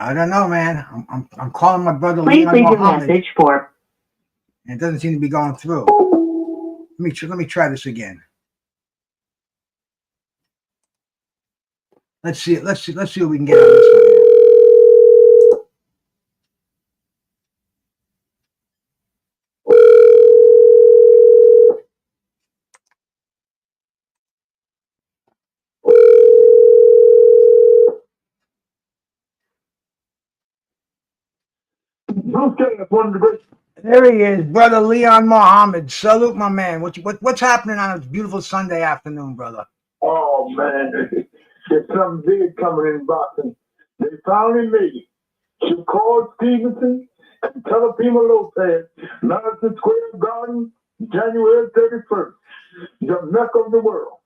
I don't know, man. I'm calling my brother Please Leon leave your Mohammed, message for. and it doesn't seem to be going through. Let me try this again. Let's see what we can get on this one here. There he is, brother Leon Mohammed. Salute, my man. What's happening on this beautiful Sunday afternoon, brother? Oh man, there's something big coming in boxing. They finally made it. Shakur Stevenson and Telepima Lopez, Madison Square Garden, January 31st. The Mecca of the world.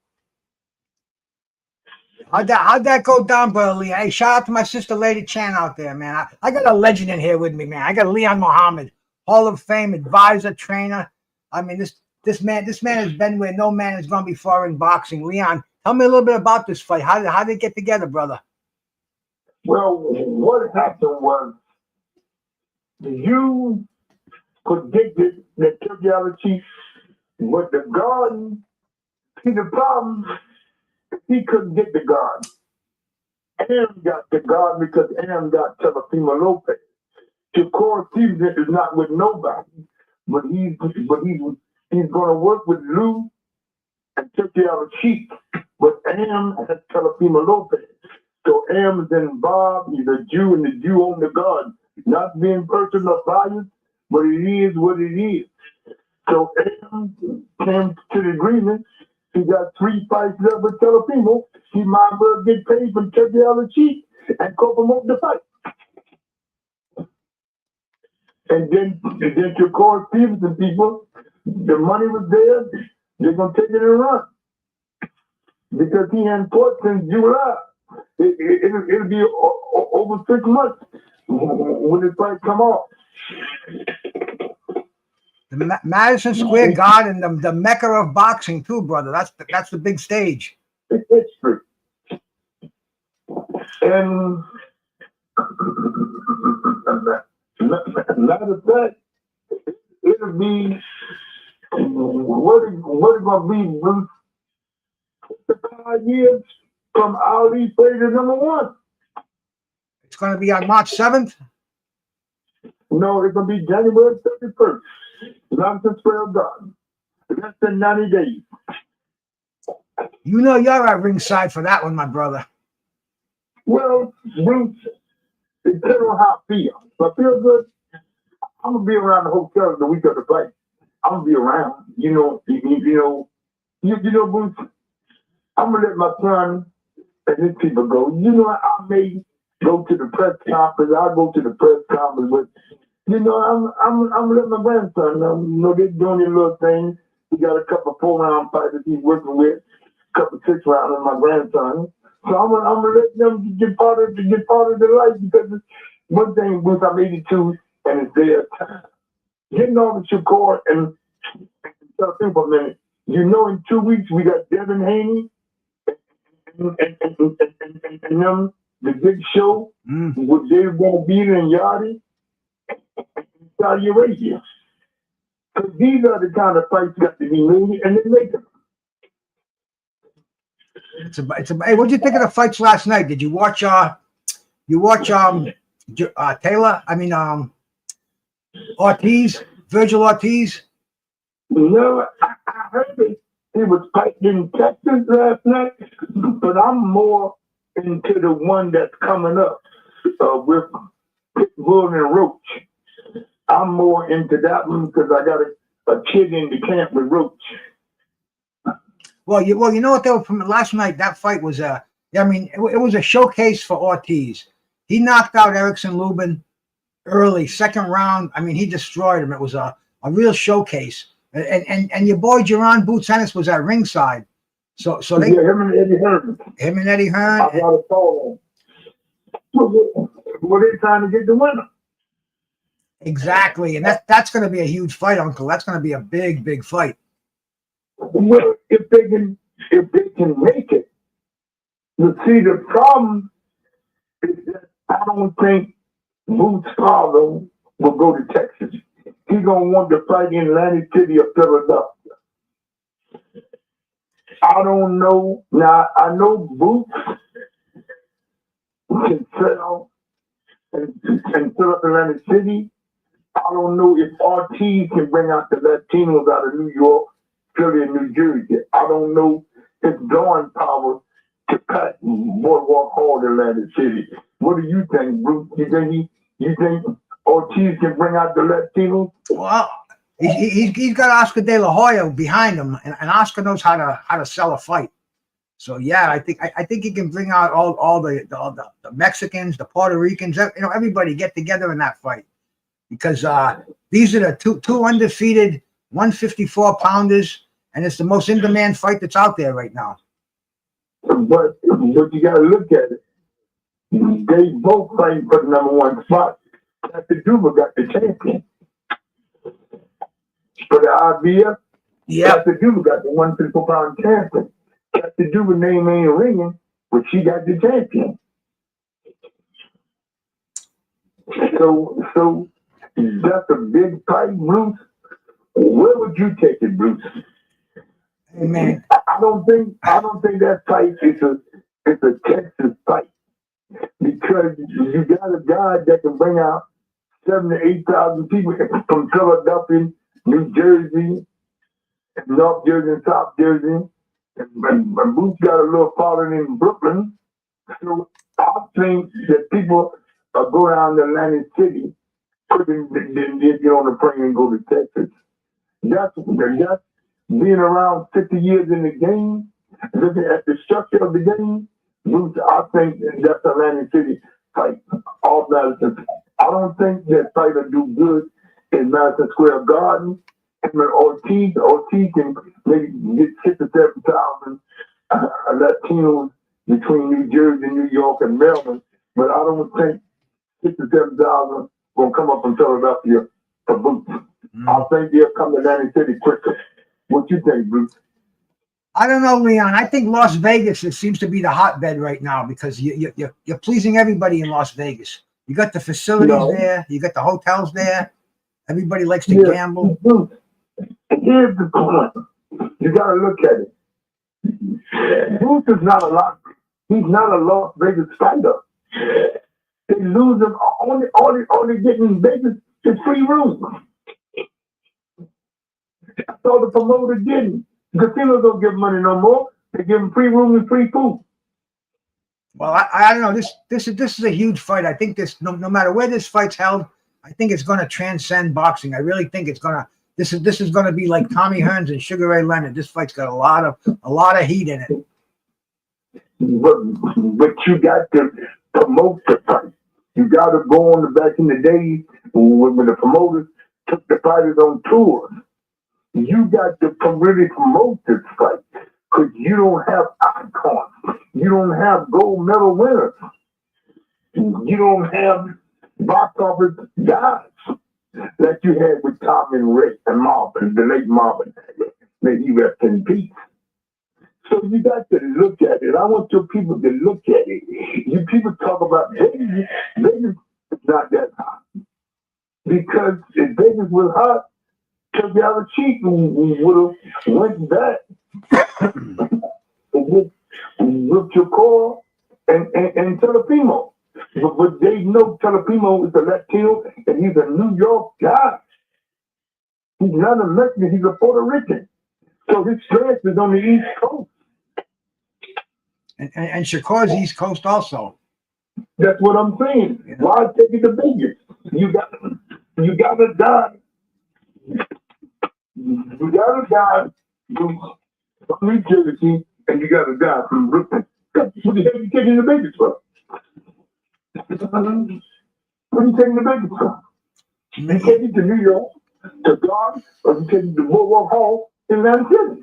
How'd that go down, brother Leon? Hey, shout out to my sister Lady Chan out there, man. I got a legend in here with me, man. I got Leon Mohammed, Hall of Fame advisor, trainer. I mean, this man has been where no man has gone before in boxing. Leon, tell me a little bit about this fight. How did it get together, brother? Well, what happened was you predicted that Turkey Chief was the garden. See, the problem, he couldn't get the garden. Aaron got the garden because Aaron got Telepima Lopez. Shakur Stevenson is not with nobody, but he's going to work with Lou and Turkey Chief. But Aaron has Telepima Lopez. So Aaron is involved. He's a Jew, and the Jew own the garden. Not being personal biased, but it is what it is. So Aaron came to the agreement. He got 3 fights left with Telepimo. He might as well get paid from Turkey Chief and co promote the fight. And then Shakur Stevenson people, the money was there. They're gonna take it and run because he hadn't fought since July. It'll be over 6 months when the fight come off. The Madison Square Garden, the mecca of boxing, too, brother. That's the big stage. It's history. And matter of fact, it'll be what it's gonna be, Bruce, 5 years from Ali Frazier #1. It's going to be on March 7th? No, it's going to be January 31st. Madison Square Garden. Less than 90 days. You know you're at ringside for that one, my brother. Well, Bruce, it depends on how I feel. If I feel good, I'm going to be around the hotel the week of the fight. I'm going to be around. You know, Bruce, I'm going to let my son and his people go. You know, I may go to the press conference. I'll go to the press conference, but you know, I'm letting my grandson. You know, they're doing their little thing. He got a couple of 4-round fighters he's working with, a couple of 6-round and my grandson. So I'm gonna let them get part of the life because one thing, Bruce, I'm 82 and it's their time. Getting on the Shakur and tell people for a minute. You know, in 2 weeks we got Devin Haney and them. The big show with David Benavidez and Yardi in Saudi Arabia. Because these are the kind of fights got to be made, and they make them. Hey, what did you think of the fights last night? Did you watch Taylor? I mean Ortiz, Virgil Ortiz? No, I heard it. He was fighting in Texas last night, but I'm more into the one that's coming up with Pitbull and Roach. I'm more into that one because I got a kid in the camp with Roach. Well, you know what they were from last night. That fight was it was a showcase for Ortiz. He knocked out Erickson Lubin early, second round. I mean, he destroyed him. It was a real showcase. And your boy Jerron Boots Ennis was at ringside. So they him and Eddie Hearn. I got a call on. Were they trying to get the winner? Exactly, and that's going to be a huge fight, Uncle. That's going to be a big fight. Well, if they can make it. You see, the problem is that I don't think Booth's father will go to Texas. He's gonna want to fight in Atlantic City or Philadelphia. I don't know. Now I know Booth can sell and fill up Atlantic City. I don't know if Ortiz can bring out the Latinos out of New York, Philly, and New Jersey. I don't know his drawing power to cut Boardwalk Hall to Atlantic City. What do you think, Bruce? You think Ortiz can bring out the Latinos? Well, he's got Oscar De La Hoya behind him, and Oscar knows how to sell a fight. So yeah, I think he can bring out all the Mexicans, the Puerto Ricans, everybody get together in that fight, because these are the two undefeated 154 pounders, and it's the most in demand fight that's out there right now. But you got to look at it. They both fighting for the number one spot. Captain Duba got the champion. For the IBF, Captain Duba got the 154 pound champion. Captain Duba's name ain't ringing, but she got the champion. So that's a big fight, Bruce. Where would you take it, Bruce? Hey, man. I don't think that fight is a Texas fight, because you got a guy that can bring out 7,000 to 8,000 people from Philadelphia, New Jersey, North Jersey, and South Jersey, and Bruce got a little following in Brooklyn. So I think that people go down to Atlantic City, then get on the plane and go to Texas. That's being around 50 years in the game, looking at the structure of the game. Bruce, I think that's Atlantic City fight. All Madison. I don't think that fight will do good in Madison Square Garden. And Ortiz can maybe get 6,000 or 7,000 Latinos between New Jersey, New York, and Maryland. But I don't think 6,000 or 7,000 will come up from Philadelphia for Boots. I think they'll come to Atlantic City quicker. What you think, Bruce? I don't know, Leon. I think Las Vegas seems to be the hotbed right now, because you're pleasing everybody in Las Vegas. You got the facilities there. You got the hotels there. Everybody likes to gamble. Bruce, here's the point. You got to look at it. Bruce is not he's not a Las Vegas fighter. They lose him. All they get in Vegas is free rooms. That's all the promoter getting. The casinos don't give money no more. They give them free room and free food. Well, I don't know. This is a huge fight. I think this no matter where this fight's held, I think it's going to transcend boxing. I really think it's going to. This is going to be like Tommy Hearns and Sugar Ray Leonard. This fight's got a lot of heat in it. But you got to promote the fight. You got to go on back in the days when the promoters took the fighters on tours. You got to really promote this fight, because you don't have icons. You don't have gold medal winners. You don't have box office guys that you had with Tom and Rick and Marvin, the late Marvin. May he rest in peace. So you got to look at it. I want your people to look at it. You people talk about Vegas. Vegas is not that hot. Because if Vegas was hot, Chuck Chief would have went back with your core and Telepimo. But they know Telepimo is a Latino and he's a New York guy. He's not a Mexican, he's a Puerto Rican. So his strength is on the East Coast. And Shakur's East Coast also. That's what I'm saying. Yeah. Why take it to Vegas? You got to die. You got to die from New Jersey, and you got to die from Brooklyn. What the hell are you taking to Vegas for? What are you taking to Vegas for? You taking to New York, to God, or you taking to Boardwalk Hall in Atlantic City?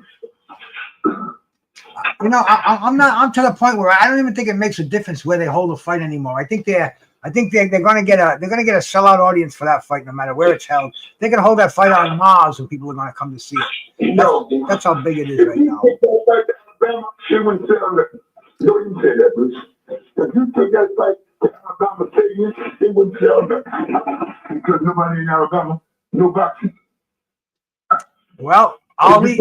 I'm to the point where I don't even think it makes a difference where they hold a fight anymore. I think they're going to get a sellout audience for that fight, no matter where it's held. They're going to hold that fight on Mars, and people are going to come to see it. That's how big it is right now. She wouldn't say that. Don't even say that, Bruce. If you take that fight to Alabama State, Virginia, they wouldn't sell nothing because nobody in Alabama knew boxing. Well, Ali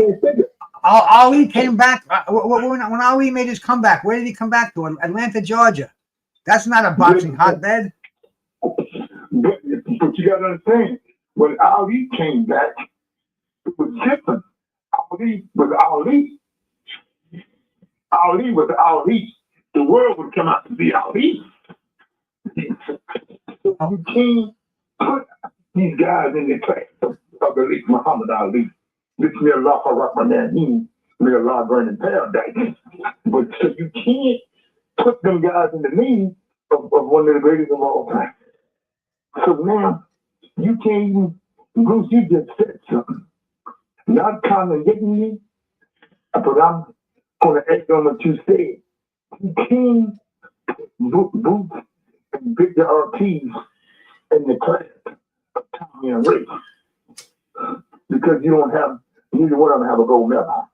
came back when Ali made his comeback. Where did he come back to? Atlanta, Georgia. That's not a boxing hotbed. But you got to understand, when Ali came back, it was different. Ali was Ali. Ali was Ali. The world would come out to be Ali. So you can't put these guys in the class of the late Muhammad Ali. This may Allah Rahman, may Allah burn in paradise. But so you can't put them guys in the name of one of the greatest of all time. So now you can't even, Bruce, you just said something. Not contradicting me, but I'm going to act on what you said. You can't put Booth and Victor Ortiz in the class of Tommy and Ray because you don't have, neither one of them have a gold medal.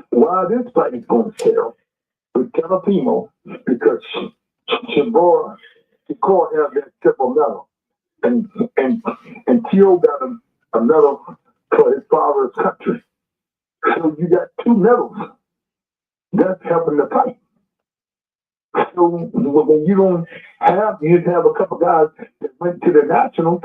Why this fight is going to sell with Calipimo because Shakur has that triple medal and Tio got a medal for his father's country. So you got two medals. That's helping the fight. So when you don't have, you just have a couple guys that went to the national.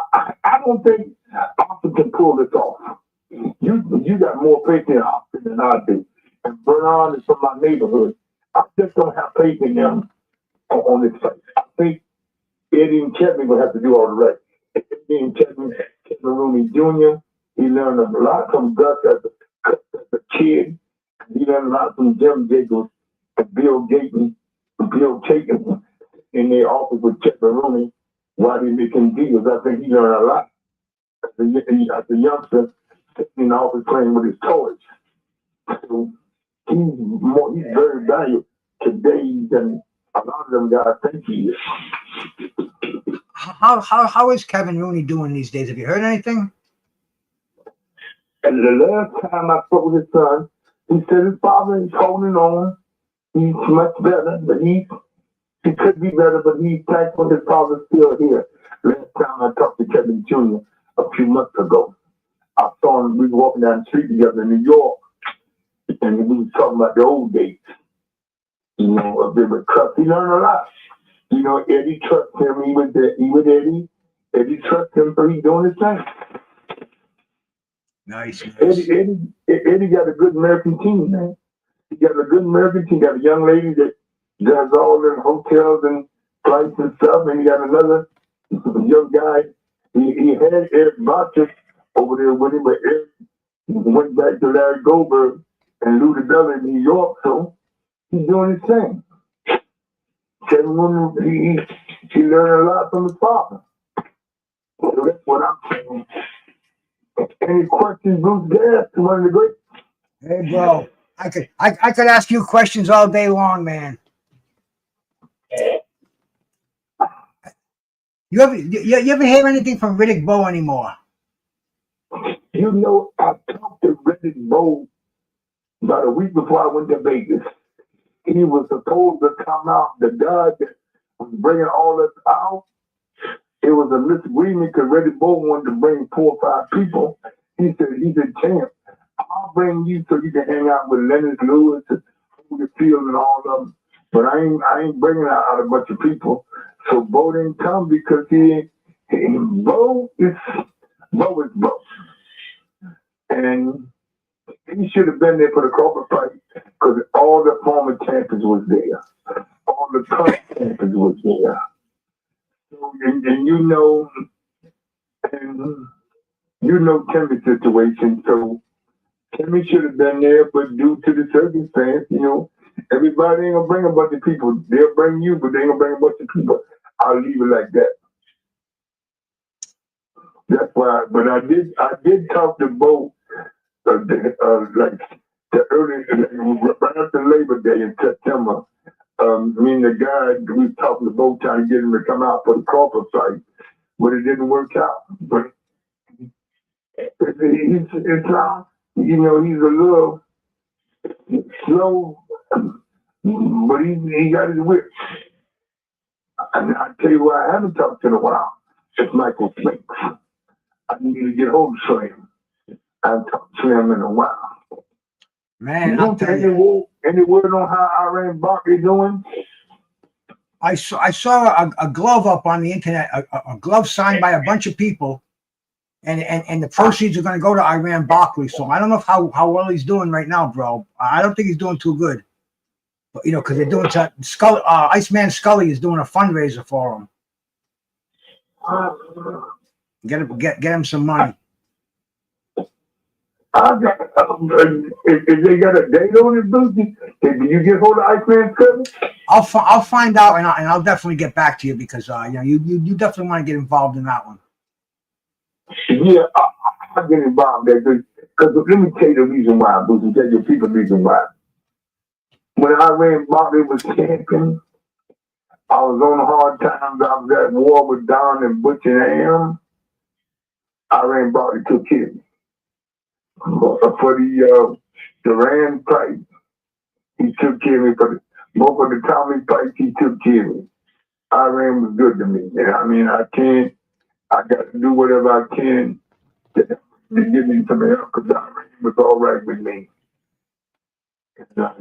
I don't think Austin can pull this off. You got more faith in Austin than I do. And Bernard is from my neighborhood. I just don't have faith in them on this fight. I think Eddie and Kevin will have to do all the right. Eddie and Kevin Rooney Jr., he learned a lot from Gus as a kid. He learned a lot from Jim Jacobs and Bill Gaten, Bill Chapin in their office with Kevin Rooney while they making deals. I think he learned a lot as a youngster sitting in the office playing with his toys. So he's very valuable today than a lot of them guys think he is. How is Kevin Rooney doing these days? Have you heard anything? And the last time I spoke with his son, he said his father is holding on. He's much better, but he could be better, but he's thankful his father's still here. Last time I talked to Kevin Jr. a few months ago, I saw him, we were walking down the street together in New York, and we were talking about the old days. You know, a bit of trust. He learned a lot. You know, Eddie trusted him. He with Eddie. Eddie trusted him, so he's doing his thing. Nice. Eddie got a good American team, man. He got a good American team. He got a young lady that does all the hotels and flights and stuff, and he got another young guy. He had Ed Botcher over there with him, but Ed went back to Larry Goldberg and Lou DeBella in New York, so he's doing his thing. Kevin, he learned a lot from his father. So that's what I'm saying. Any questions, Bruce Gass, one of the great? Hey, bro, I could ask you questions all day long, man. You ever hear anything from Riddick Bowe anymore? You know, I talked to Riddick Bowe about a week before I went to Vegas. He was supposed to come out, the guy that was bringing all us out. It was a misagreement because Riddick Bowe wanted to bring 4 or 5 people. He said, champ, I'll bring you so you can hang out with Lennox Lewis and Holyfield and all of them. But I ain't bringing out a bunch of people. So Bowe didn't come because Bowe is Bowe. And he should have been there for the Crawford fight because all the former champions was there. All the current champions was there. So, and you know Timmy's situation. So Timmy should have been there, but due to the circumstance, you know, everybody ain't gonna bring a bunch of people. They'll bring you, but they ain't gonna bring a bunch of people. I'll leave it like that. That's why. But I did talk to Bowe, like the early, right after Labor Day in September. Me and the guy, we was talking to Bowe trying to get him to come out for the Crawford fight, but it didn't work out. But it's not, you know, he's a little slow but he got his whip. And I tell you who I haven't talked to in a while. It's Michael Spinks. I need to get hold of him. I haven't talked to him in a while. Man, I'll tell you. Any word on how Iran Barkley doing? I saw a glove up on the internet, a glove signed by a bunch of people, and the proceeds are going to go to Iran Barkley. So I don't know how well he's doing right now, bro. I don't think he's doing too good. But because they're doing Iceman Scully is doing a fundraiser for him. Get him some money. If they got a date on it, Boogie, can you get hold of Iceman Scully? I'll find out and I'll definitely get back to you because you definitely want to get involved in that one. Yeah, I'll get involved there because let me tell you the reason why, Boogie. Tell your people the reason why. When Iran Barkley was champion, I was on hard times. I was at war with Don and Butch and Am. Iran Barkley took care of me. For the Duran fight, he took care of me. For both of the Tommy fights, he took care of me. Iran was good to me. I mean, I got to do whatever I can to give me some help because Iran was all right with me.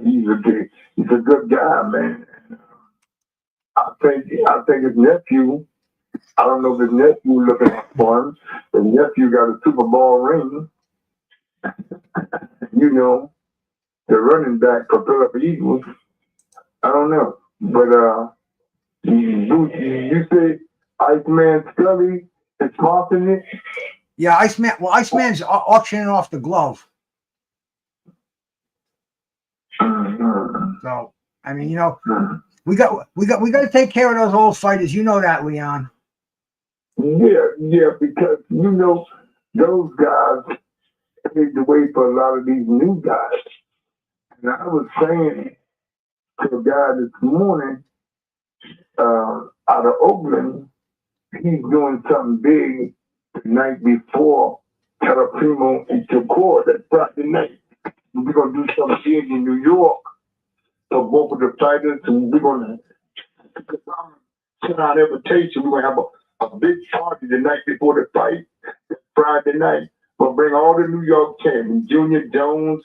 He's a good guy, man. I think his nephew. I don't know if his nephew looking for him. His nephew got a Super Bowl ring. The running back for Philadelphia Eagles. I don't know, but you say Iceman Scully is sponsoring it? Yeah, Iceman. Well, Iceman's auctioning off the glove. So I mean, we got to take care of those old fighters. You know that, Leon. Yeah, because those guys paved the way for a lot of these new guys. And I was saying to a guy this morning out of Oakland, he's doing something big the night before Teleprimo and Shakur, that Friday night. We're going to do something big in New York for both of the fighters, and we're going to send out an invitation. We're going to have a big party the night before the fight, Friday night. We'll bring all the New York champions, Junior Jones,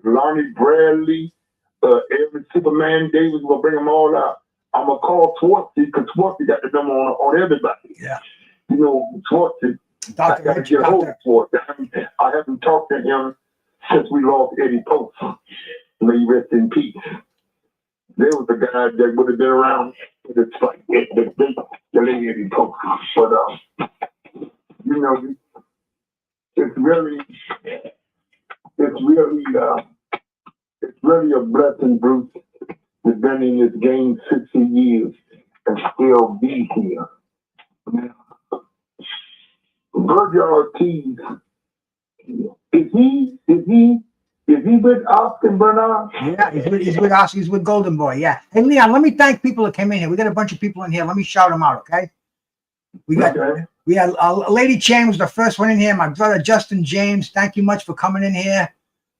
Lonnie Bradley, Evan Superman Davis. We'll bring them all out. I'm going to call Swartzy because Swartzy got the number on everybody. Yeah. Swartzy. I got to get a hold of Swartzy. I haven't talked to him since we lost Eddie Post. May he rest in peace. There was a guy that would have been around for this fight. The lady Eddie Post. But, it's really a blessing, Bruce, to have been in this game 60 years and still be here. Virgil Ortiz, is he with Austin Bernard? Yeah, he's with us. He's with Golden Boy. Yeah. Hey, Leon, let me thank people that came in here. We got a bunch of people in here. Let me shout them out, okay? We had Lady Chan was the first one in here. My brother Justin James, thank you much for coming in here.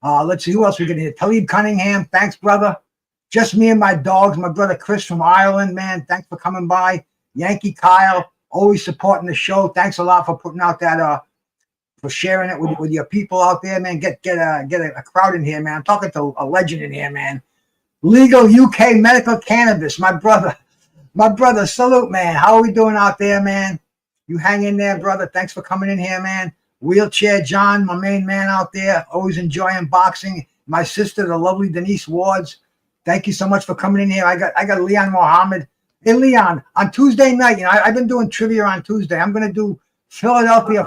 Let's see who else we got in here. Talib Cunningham, thanks, brother. Just me and my dogs. My brother Chris from Ireland, man, thanks for coming by. Yankee Kyle, always supporting the show. Thanks a lot for putting out that for sharing it with your people out there, man. Get a crowd in here, man. I'm talking to a legend in here, man. Legal UK Medical Cannabis, my brother. My brother, salute, man. How are we doing out there, man? You hang in there, brother. Thanks for coming in here, man. Wheelchair John, my main man out there, always enjoying boxing. My sister, the lovely Denise Wards. Thank you so much for coming in here. I got Leon Mohammed. Hey, Leon, on Tuesday night, I've been doing trivia on Tuesday. I'm gonna do Philadelphia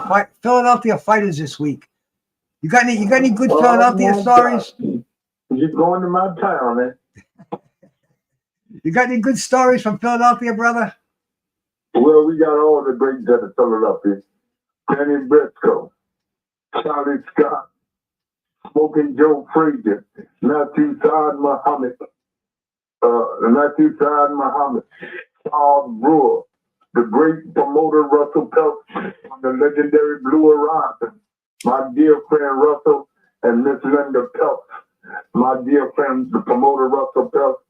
fighters this week. You got any good Philadelphia stories? You're going to my town, man. You got any good stories from Philadelphia, brother? Well, we got all the greats out of Philadelphia. Danny Briscoe, Charlie Scott, Smoking Joe Frazier, Matthew Saad Muhammad, Charles Brewer, the great promoter Russell Peltz on the legendary Blue Horizon, my dear friend Russell and Miss Linda Peltz, my dear friend, the promoter Russell Peltz,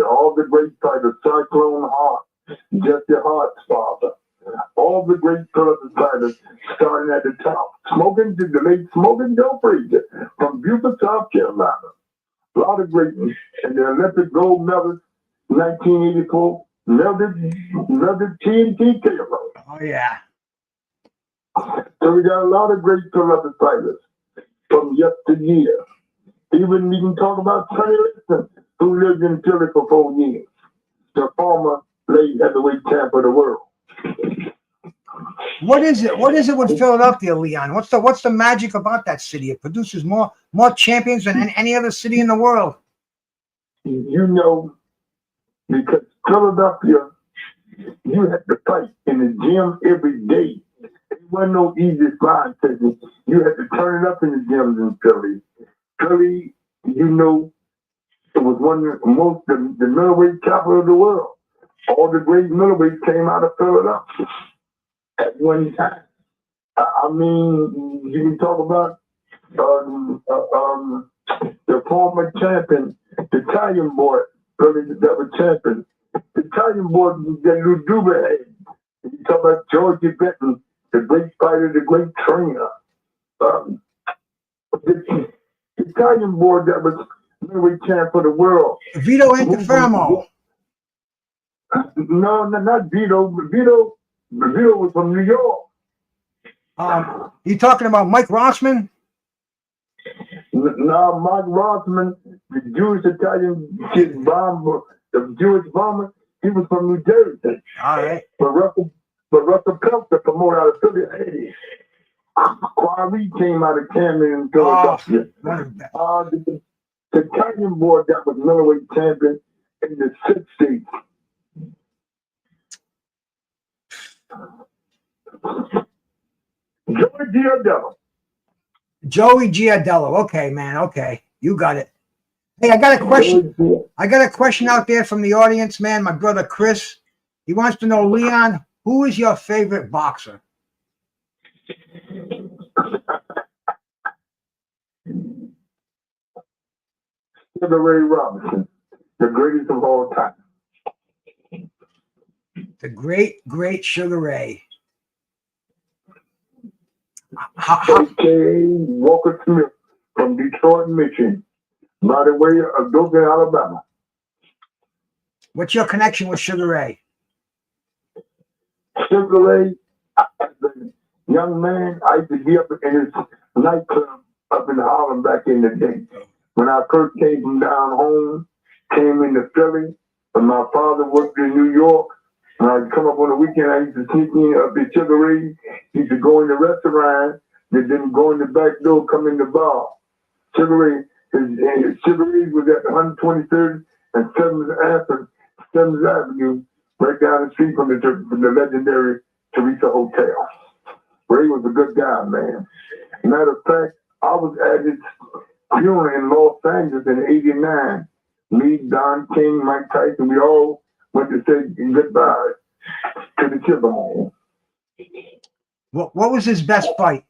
all the great fighters, Cyclone Hart, Jesse Hart's father, all the great Phillips fighters starting at the top. The late Smoking Joe Frazier from Beaufort, South Carolina. A lot of greatness. And the Olympic gold medalist, 1984, Mildred TNT Taylor. Oh, yeah. So we got a lot of great Phillips fighters from yesteryear. Even we can talk about Sonny Liston, who lived in Philly for 4 years. The former late heavyweight champ of the world. What is it? What is it with Philadelphia, Leon? What's the magic about that city? It produces more champions than any other city in the world. You know, because Philadelphia, you had to fight in the gym every day. It wasn't no easy grind. You had to turn it up in the gyms in Philly. Philly, you know, it was one of the middleweight capital of the world. All the great middleweights came out of Philadelphia at one time. I mean, you can talk about the former champion, the Italian boy, that was champion. The Italian boy, that Luduba had. You talk about Georgie Benton, the great fighter, the great trainer. The Italian boy that was middleweight champ for the world. Vito Antifermo. No, not Vito. Vito was from New York. You talking about Mike Rossman? No, Mike Rossman, the Jewish Italian kid bomber, the Jewish bomber, he was from New Jersey. All right. But Russell Peltzer promoted out of Philly. Hey, Quarry came out of Camden in Philadelphia. The Italian boy that was middleweight champion in the 60s. Joey Giardello. Joey Giardello. Okay, man. Okay, you got it. Hey, I got a question. I got a question out there from the audience, man. My brother Chris. He wants to know, Leon, who is your favorite boxer? Sugar Ray Robinson, the greatest of all time. The great Sugar Ray. A.K.A. Walker Smith from Detroit, Michigan, by the way of Dothan, Alabama. What's your connection with Sugar Ray? Sugar Ray, as a young man, I used to be up in his nightclub up in Harlem back in the day. When I first came from down home, came into Philly, and my father worked in New York. When I'd come up on the weekend, I used to sneak in up at Sugar Ray. Used to go in the restaurant, then go in the back door, come in the bar. Sugar Ray was at 123rd and 7th Avenue, right down the street from the legendary Teresa Hotel. Ray was a good guy, man. Matter of fact, I was at his funeral in Los Angeles in '89. Me, Don King, Mike Tyson, we all went to say goodbye to the Chipper home. What was his best fight?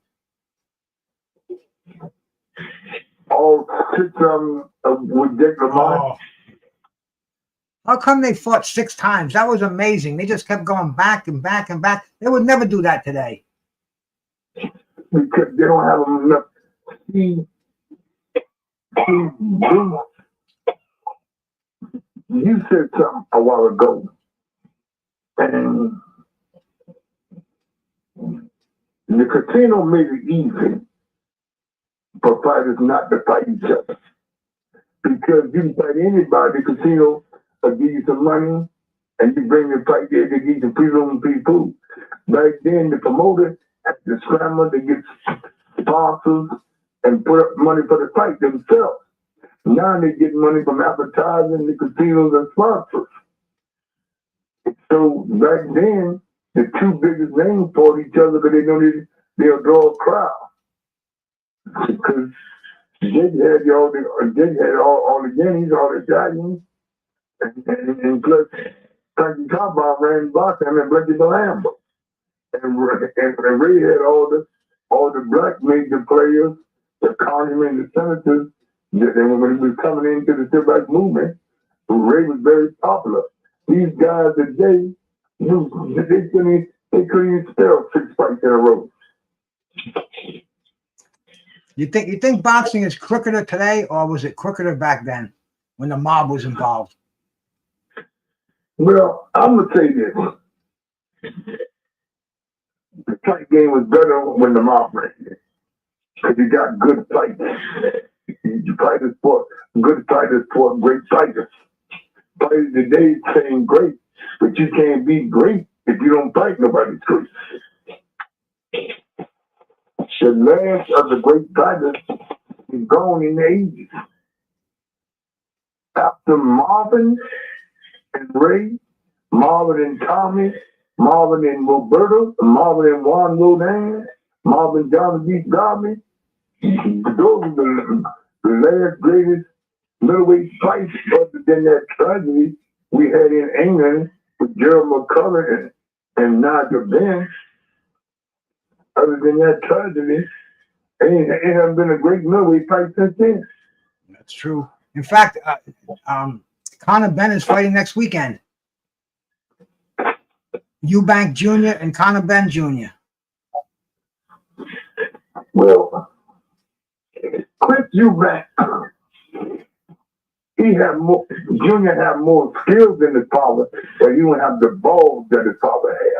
All 6 with Dick Lamont. Oh. How come they fought 6 times? That was amazing. They just kept going back and back and back. They would never do that today. Because they don't have enough. You said something a while ago, and the casino made it easy for fighters not to fight each other. Because you can fight anybody, the casino will give you some money, and you bring the fight there, they give you some free room and free food. Back then, the promoter had to scramble to get sponsors and put up money for the fight themselves. Now they get money from advertising, the casinos, and sponsors. So back then, the 2 biggest names fought each other because they know they'll draw a crowd. Because Jake had all the Guineas, all the Italians, and plus Frankie Carbone ran boxing and Blackie Delambo. And Ray had all the black major players, the congressmen, the senators, that when he was coming into the civil rights movement, Ray was very popular. These guys today, they couldn't even spell 6 fights in a row. You think boxing is crookeder today, or was it crookeder back then when the mob was involved? Well, I'm gonna say this: the fight game was better when the mob ran it, because you got good fighters. You fighters fought good fighters fought great fighters. Fighters today saying great, but you can't be great if you don't fight nobody's great. The last of the great fighters is gone in the 80s. After Marvin and Ray, Marvin and Tommy, Marvin and Roberto, Marvin and Juan Rodin, Marvin John B. Garvey, those are the last greatest middleweight fights other than that tragedy we had in England with Gerald McCullough and Nigel Benn. Other than that tragedy, it hasn't been a great middleweight fight since then. That's true. In fact, Conor Benn is fighting next weekend. Eubank Jr. and Conor Benn Jr. Well, Chris Eubank, Junior had more skills than his father, but he don't have the balls that his father had.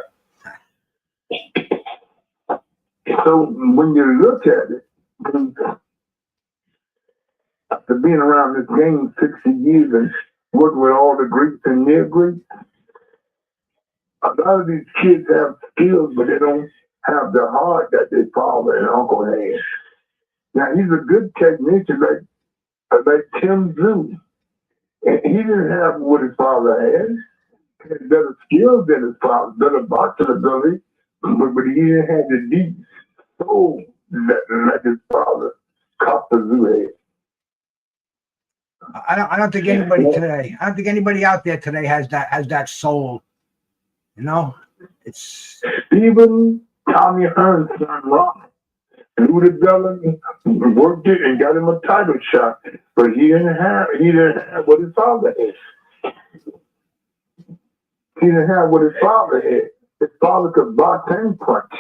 So when you look at it, after being around this game 60 years and working with all the Greeks and near Greeks, a lot of these kids have skills, but they don't have the heart that their father and uncle had. Now, he's a good technician like Tim Zoo. And he didn't have what his father had. He had better skills than his father, better boxing ability, but he didn't have the deep soul that his father, Costa Zoo, had. I don't think anybody today. I don't think anybody out there today has that soul. You know, it's even Tommy Hearn's son Ron. Lou DiBella worked it and got him a title shot, but he didn't have what his father had. He didn't have what his father had. His father could box and punch.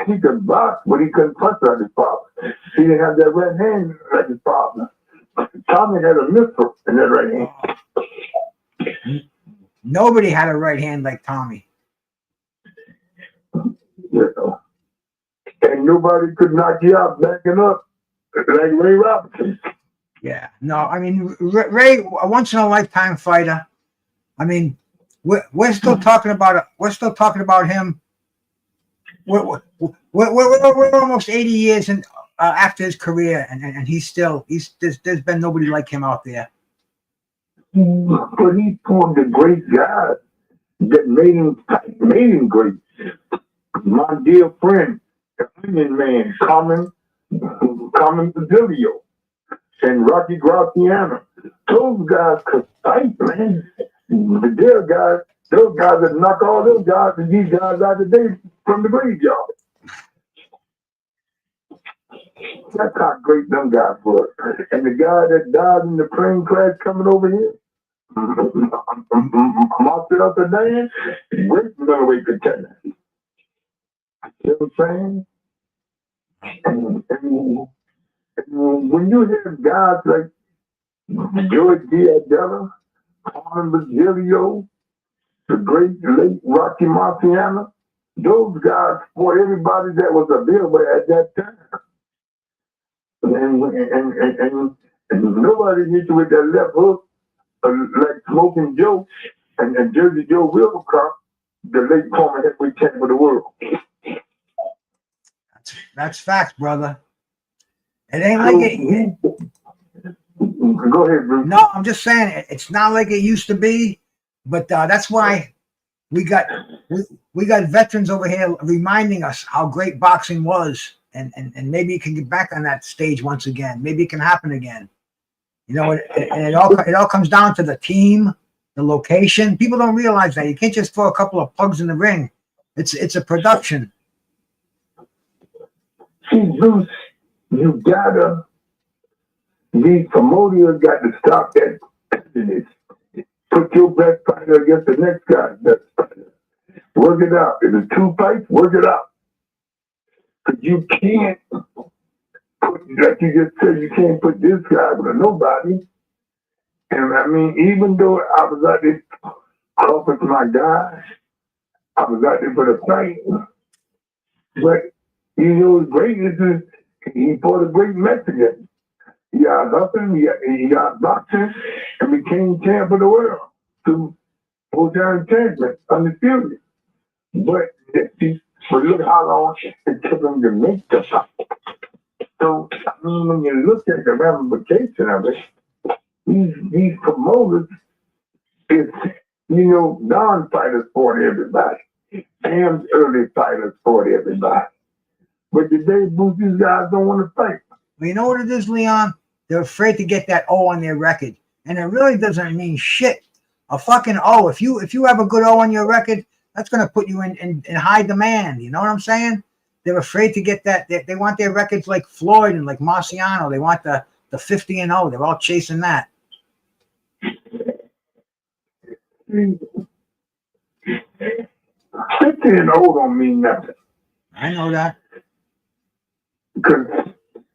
He could box, but he couldn't punch like his father. He didn't have that right hand like his father. Tommy had a missile in that right hand. Nobody had a right hand like Tommy. You know. And nobody could knock you out backing up like Ray Robinson. Yeah, no, I mean Ray, a once in a lifetime fighter. I mean, we're still talking about it. We're still talking about him. We're almost 80 years after his career, and there's been nobody like him out there. But he formed a great guy that made him great. My dear friend, the Onion Man, Carmen Padillo, and Rocky Graziano. Those guys could fight, man. Those guys that knock all those guys and these guys out today from the graveyard. That's how great them guys were. And the guy that died in the plane crash coming over here, Marcel Sedan, great middleweight contender. You know what I'm saying? And when you hear guys like George Diagela, Carmen Virgilio, the great late Rocky Marciano, those guys fought everybody that was available at that time. And nobody hit you with that left hook like Smoking Joe and Jersey Joe Wilcox, the late former heavyweight champion of the world. That's facts, brother. It ain't like it. Go ahead, Bruce. No, I'm just saying it's not like it used to be, but that's why we got veterans over here reminding us how great boxing was, and maybe it can get back on that stage once again. Maybe it can happen again. You know, and it all comes down to the team, the location. People don't realize that you can't just throw a couple of pugs in the ring. It's a production. See, Bruce, you gotta. These promoters got to stop that business. put your best fighter against the next guy's best fighter. Work it out. If it's 2 fights, work it out. Because you can't put, like you just said, you can't put this guy with a nobody. And I mean, even though I was out there coughing for my guy, I was out there for the fight. But, you know, his greatness is he fought a great Mexican. He got nothing, he got boxing, and became champ of the world through full-time champion, undisputed. But look how long it took him to make the fight. So, I mean, when you look at the ramification of it, these promoters, it's, you know, non-fighters fought everybody. Sam's early fighters fought everybody. But today, Bruce, these guys don't want to fight. Well, you know what it is, Leon? They're afraid to get that O on their record. And it really doesn't mean shit. A fucking O. If you have a good O on your record, that's going to put you in high demand. You know what I'm saying? They're afraid to get that. They want their records like Floyd and like Marciano. They want the 50-0. They're all chasing that. 50-0 don't mean nothing. I know that. Because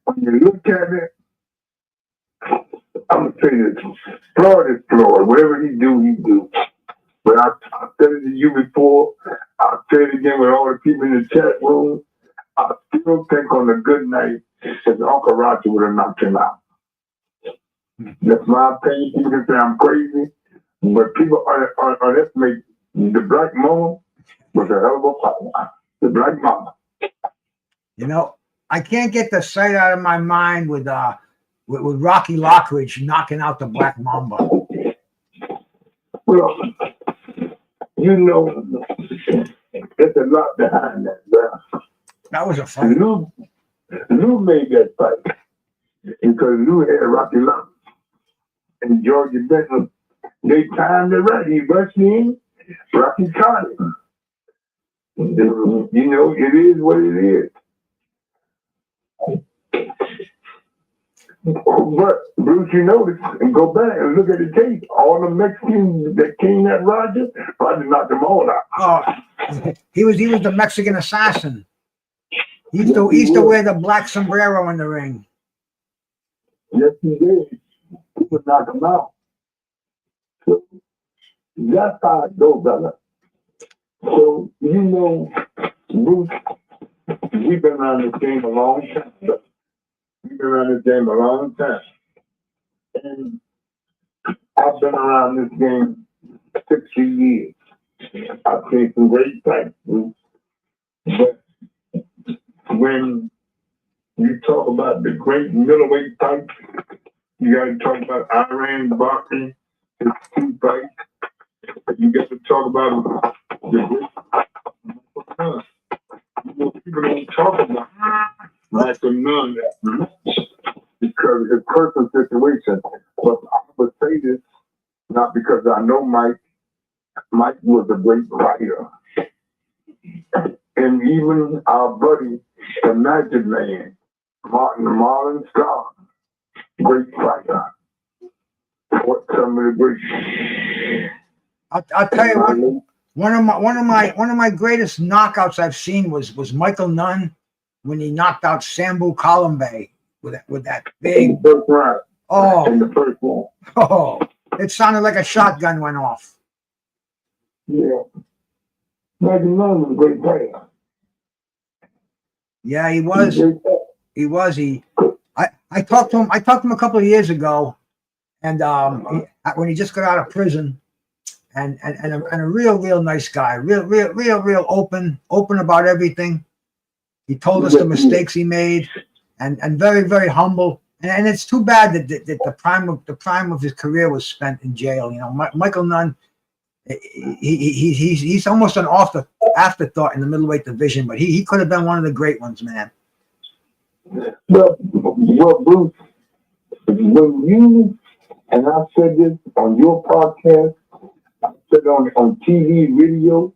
when you look at it, I'm going to say this. Floyd is Floyd. Whatever he do. But I said it to you before. I'll say it again with all the people in the chat room. I still think on a good night, his Uncle Roger would have knocked him out. That's my opinion. People can say I'm crazy. But people underestimate the Black Mama was a hell of a fighter. The Black Mama. You know, I can't get the sight out of my mind with Rocky Lockridge knocking out the Black Mamba. Well, you know, there's a lot behind that. That was a fight. Lou made that fight because Lou had Rocky Lockridge and Georgia Benton. They timed it right. He rushed in, Rocky caught him. You know, it is what it is. But Bruce, you notice, and go back and look at the tape. All the Mexicans that came at Roger knocked them all out. Oh, he was the Mexican assassin. He used to wear the black sombrero in the ring. Yes, he did. He would knock them out. So that's how it goes, brother. So, you know, Bruce, we've been around this game a long time. And I've been around this game 60 years. I've seen some great fights, Bruce. But when you talk about the great middleweight fights, you got to talk about Iran Barkley, his 2 fights. You got to talk about the great. You know, people don't talk about Michael Nunn because his personal situation. But I would say this not because I know Mike. Mike was a great writer. And even our buddy, the Magic Man, Martin Marlon Scott, great fighter. What some of the great. I'll tell you one of my greatest knockouts I've seen was Michael Nunn when he knocked out Sambu Kalimbe with that big first round. In the first one. Oh, it sounded like a shotgun went off. Yeah. Michael Nunn was a great player. Yeah, he was. I talked to him a couple of years ago, and when he just got out of prison. And a real nice guy, real open about everything. He told us the mistakes he made, and very, very humble. And it's too bad that the prime of his career was spent in jail. You know, Michael Nunn, he's almost an afterthought in the middleweight division, but he could have been one of the great ones, man. Well, Bruce, when you and I said this on your podcast. I said on TV, video,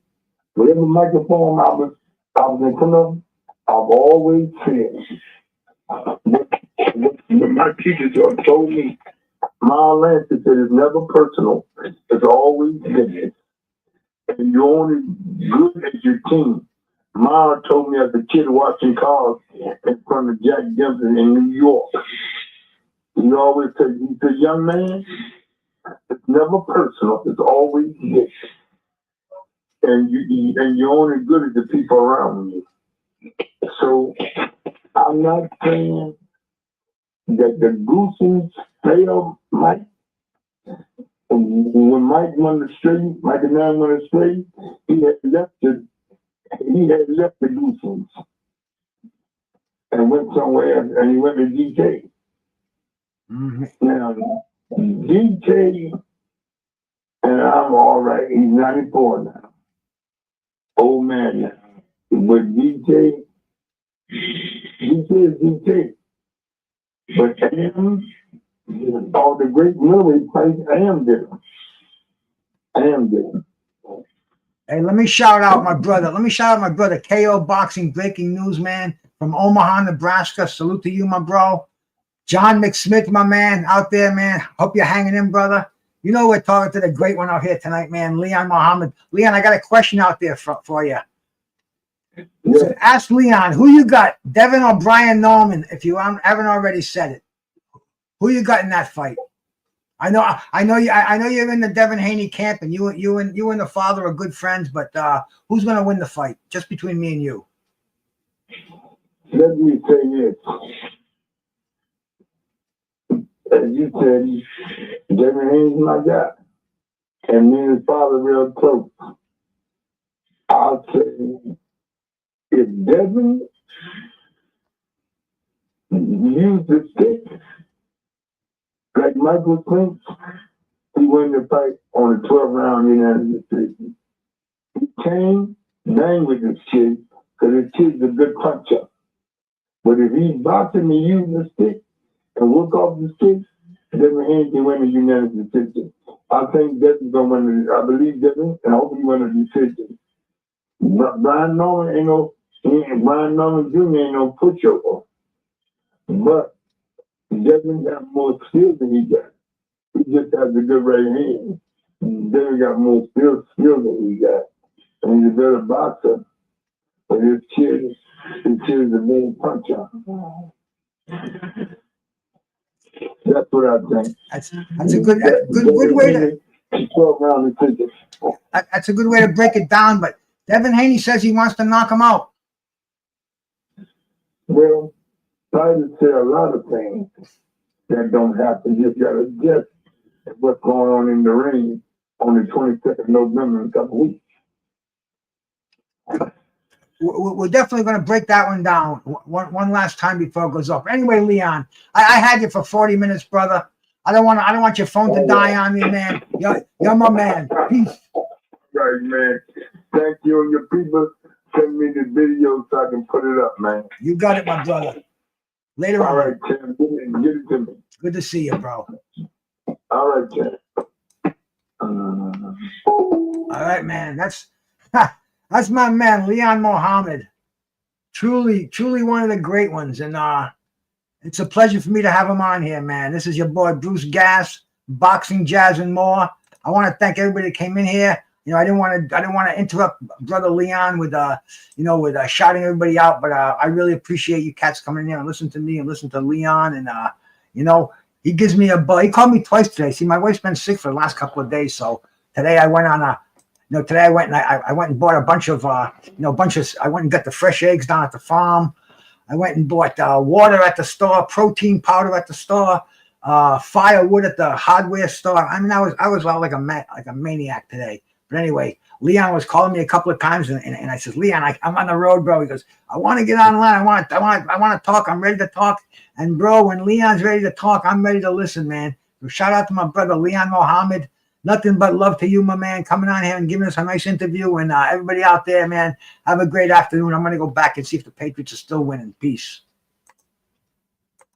whatever microphone I was in front of, I've always said what my teachers have told me. Ma Lancey said it's never personal. It's always business. And you're only good as your team. Ma told me as a kid watching cars in front of Jack Dempsey in New York. He always said, he's a young man, it's never personal, it's always business. And you're only good as the people around you. So I'm not saying that the Goosens failed Mike. When Mike won the street, Mike and I won the street, he had left the Goosens and went somewhere else, and he went to DK. Mm-hmm. Now, DK, and I'm all right, he's 94 now. Old man now. But DK is DK. But Am, all the great military plays, Am did. Hey, let me shout out my brother. Let me shout out my brother, KO Boxing, breaking news man from Omaha, Nebraska. Salute to you, my bro. John McSmith, my man, out there, man. Hope you're hanging in, brother. You know we're talking to the great one out here tonight, man, Leon Muhammad. Leon, I got a question out there for you. Yeah. So ask Leon, who you got, Devin or Brian Norman, if you haven't already said it. Who you got in that fight? I know you're in the Devin Haney camp, and you and the father are good friends, but who's gonna win the fight? Just between me and you. Let me say this. As you said, Devin Haney's my guy. And me and his father real close. I'll say, if Devin used the stick like Michael thinks, he won the fight on a 12-round unanimous decision. He came, bang with this kid, because this kid's a good puncher. But if he's boxing and using the stick and work off the stick, Devin Haney can win a unanimous decision. I think Devin's going to win I believe Devin, and I hope he win a decision. Brian Norman Jr. ain't no pushover. But Devin got more skills than he got. He just has a good right hand. Devin got more skills than he got. And he's a better boxer. But his kid is a main puncher. That's what I think. That's a good way to. That's a good way to break it down. But Devin Haney says he wants to knock him out. Well, fighters say a lot of things that don't happen. You gotta guess what's going on in the ring on the 22nd of November in a couple weeks. We're definitely going to break that one down one last time before it goes off. Anyway, Leon, I had you for 40 minutes, brother. I don't want your phone to die on me, man. You're my man. Peace. Right, man. Thank you, and your people send me the video so I can put it up, man. You got it, my brother. Later on. All right, Tim. Get it to me. Good to see you, bro. All right, Tim. All right, man. That's my man, Leon Muhammad. Truly one of the great ones. And it's a pleasure for me to have him on here, man. This is your boy, Bruce Gass, Boxing, Jazz, and more. I want to thank everybody that came in here. You know, I didn't want to interrupt Brother Leon with shouting everybody out, but I really appreciate you cats coming in here and listening to me and listening to Leon. And, he gives me a buzz. He called me twice today. See, my wife's been sick for the last couple of days. So today I went on today I went and bought a bunch of, I went and got the fresh eggs down at the farm. I went and bought water at the store, protein powder at the store, firewood at the hardware store. I mean, I was all like a maniac today. But anyway, Leon was calling me a couple of times, and I said, Leon, I'm on the road, bro. He goes, I want to get online. I want to talk. I'm ready to talk. And bro, when Leon's ready to talk, I'm ready to listen, man. So shout out to my brother Leon Muhammad. Nothing but love to you, my man, coming on here and giving us a nice interview. And everybody out there, man, have a great afternoon. I'm going to go back and see if the Patriots are still winning. Peace.